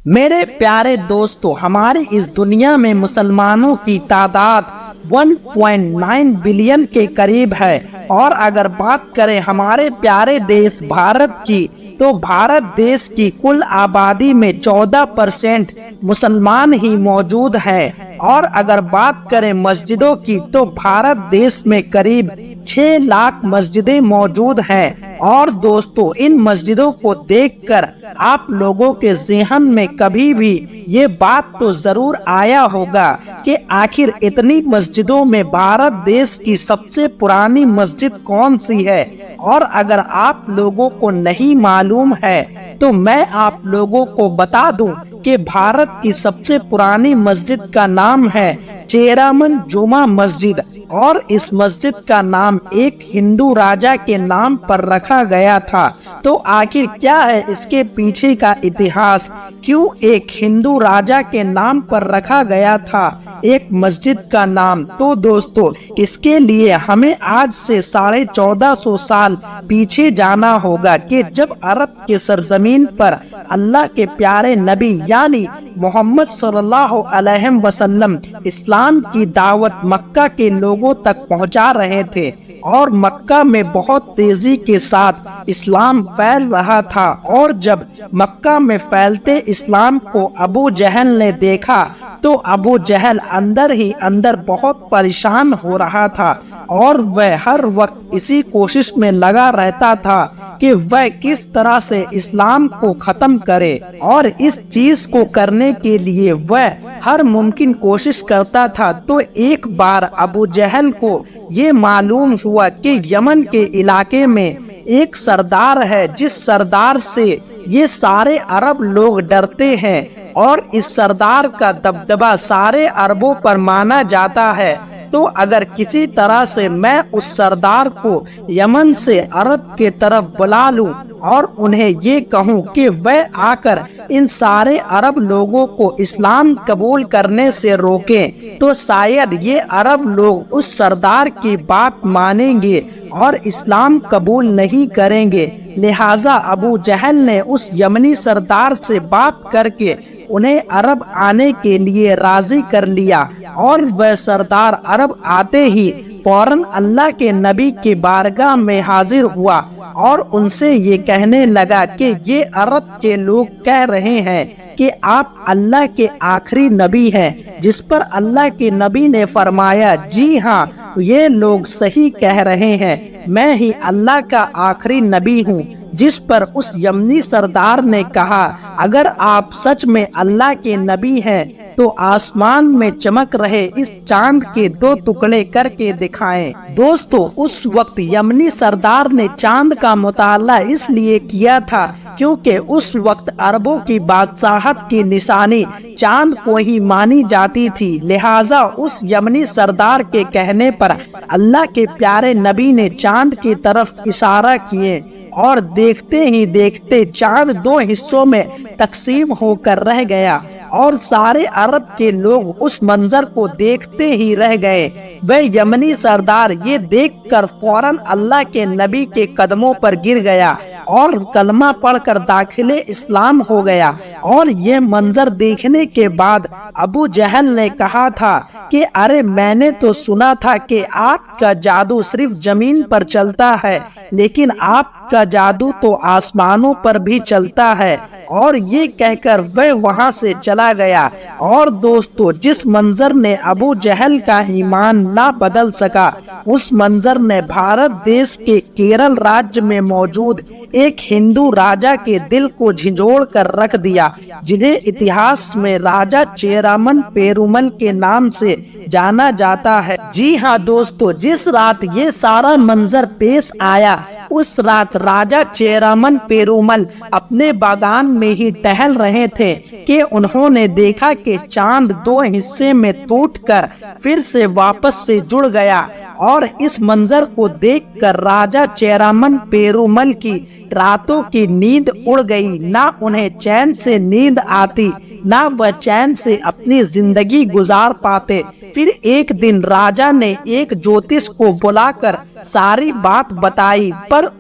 میرے پیارے دوستو، ہماری اس دنیا میں مسلمانوں کی تعداد 1.9 بلین کے قریب ہے، اور اگر بات کریں ہمارے پیارے دیش بھارت کی تو بھارت دیش کی کل آبادی میں 14% مسلمان ہی موجود ہیں، اور اگر بات کریں مسجدوں کی تو بھارت دیش میں قریب 6 لاکھ مسجدیں موجود ہیں۔ اور دوستو، ان مسجدوں کو دیکھ کر آپ لوگوں کے ذہن میں کبھی بھی یہ بات تو ضرور آیا ہوگا کہ آخر اتنی مسجدوں میں بھارت دیش کی سب سے پرانی مسجد کون سی ہے؟ اور اگر آپ لوگوں کو نہیں معلوم ہے تو میں آپ لوگوں کو بتا دوں کہ بھارت کی سب سے پرانی مسجد کا نام ہے چیرامن جمعہ مسجد، اور اس مسجد کا نام ایک ہندو راجا کے نام پر رکھا گیا تھا۔ تو آخر کیا ہے اس کے پیچھے کا اتہاس؟ کیوں ایک ہندو راجا کے نام پر رکھا گیا تھا ایک مسجد کا نام؟ تو دوستو، اس کے لیے ہمیں آج سے 1450 سال پیچھے جانا ہوگا کہ جب عرب کے سرزمین پر اللہ کے پیارے نبی یعنی محمد صلی اللہ علیہ وسلم اسلام کی دعوت مکہ کے لوگوں تک پہنچا رہے تھے، اور مکہ میں بہت تیزی کے ساتھ اسلام پھیل رہا تھا۔ اور جب مکہ میں پھیلتے اسلام کو ابو جہل نے دیکھا تو ابو جہل اندر ہی اندر بہت پریشان ہو رہا تھا، اور وہ ہر وقت اسی کوشش میں لگا رہتا تھا کہ وہ کس طرح سے اسلام کو ختم کرے، اور اس چیز کو کرنے کے لیے وہ ہر ممکن کوشش کرتا تھا۔ تو ایک بار ابو جہل کو یہ معلوم ہوا کہ یمن کے علاقے میں ایک سردار ہے جس سردار سے یہ سارے عرب لوگ ڈرتے ہیں، اور اس سردار کا دبدبہ سارے عربوں پر مانا جاتا ہے۔ تو اگر کسی طرح سے میں اس سردار کو یمن سے عرب کے طرف بلا لوں اور انہیں یہ کہوں کہ وہ آ کر ان سارے عرب لوگوں کو اسلام قبول کرنے سے روکیں، تو شاید یہ عرب لوگ اس سردار کی بات مانیں گے اور اسلام قبول نہیں کریں گے۔ لہٰذا ابو جہل نے اس یمنی سردار سے بات کر کے انہیں عرب آنے کے لیے راضی کر لیا، اور وہ سردار عرب آتے ہی فوراً اللہ کے نبی کے بارگاہ میں حاضر ہوا اور ان سے یہ کہنے لگا کہ یہ عرب کے لوگ کہہ رہے ہیں کہ آپ اللہ کے آخری نبی ہیں، جس پر اللہ کے نبی نے فرمایا، جی ہاں، یہ لوگ صحیح کہہ رہے ہیں، میں ہی اللہ کا آخری نبی ہوں۔ جس پر اس یمنی سردار نے کہا، اگر آپ سچ میں اللہ کے نبی ہیں تو آسمان میں چمک رہے اس چاند کے 2 ٹکڑے کر کے دکھائیں۔ دوستو، اس وقت یمنی سردار نے چاند کا مطالعہ اس لیے کیا تھا کیونکہ اس وقت عربوں کی بادشاہت کی نشانی چاند کو ہی مانی جاتی تھی۔ لہٰذا اس یمنی سردار کے کہنے پر اللہ کے پیارے نبی نے چاند کی طرف اشارہ کیے، اور دیکھتے ہی دیکھتے چاند 2 حصوں میں تقسیم ہو کر رہ گیا، اور سارے عرب کے لوگ اس منظر کو دیکھتے ہی رہ گئے۔ وہ یمنی سردار یہ دیکھ کر فوراً اللہ کے نبی کے قدموں پر گر گیا اور کلمہ پڑھ کر داخل اسلام ہو گیا۔ اور یہ منظر دیکھنے کے بعد ابو جہل نے کہا تھا کہ ارے، میں نے تو سنا تھا کہ آپ کا جادو صرف زمین پر چلتا ہے، لیکن آپ کا جادو تو آسمانوں پر بھی چلتا ہے، اور یہ کہہ کر وہ وہاں سے چلا گیا۔ اور دوستو، جس منظر نے ابو جہل کا ایمان نہ بدل سکا، اس منظر نے بھارت دیش کے کیرل راج میں موجود ایک ہندو راجا کے دل کو جھنجھوڑ کر رکھ دیا، جنہیں اتہاس میں راجا چیرامن پیرومل کے نام سے جانا جاتا ہے۔ جی ہاں دوستو، جس رات یہ سارا منظر پیش آیا، اس رات راجا چیرامن پیرومل اپنے باغان میں ہی ٹہل رہے تھے کہ انہوں نے دیکھا کہ چاند 2 حصے میں ٹوٹ کر پھر سے واپس سے جڑ گیا، اور اس منظر کو دیکھ کر راجا چیرامن پیرومل کی راتوں کی نیند اڑ گئی۔ نہ انہیں چین سے نیند آتی، نہ وہ چین سے اپنی زندگی گزار پاتے۔ پھر ایک دن راجا نے ایک جوتش کو بلا کر ساری بات بتائی، پر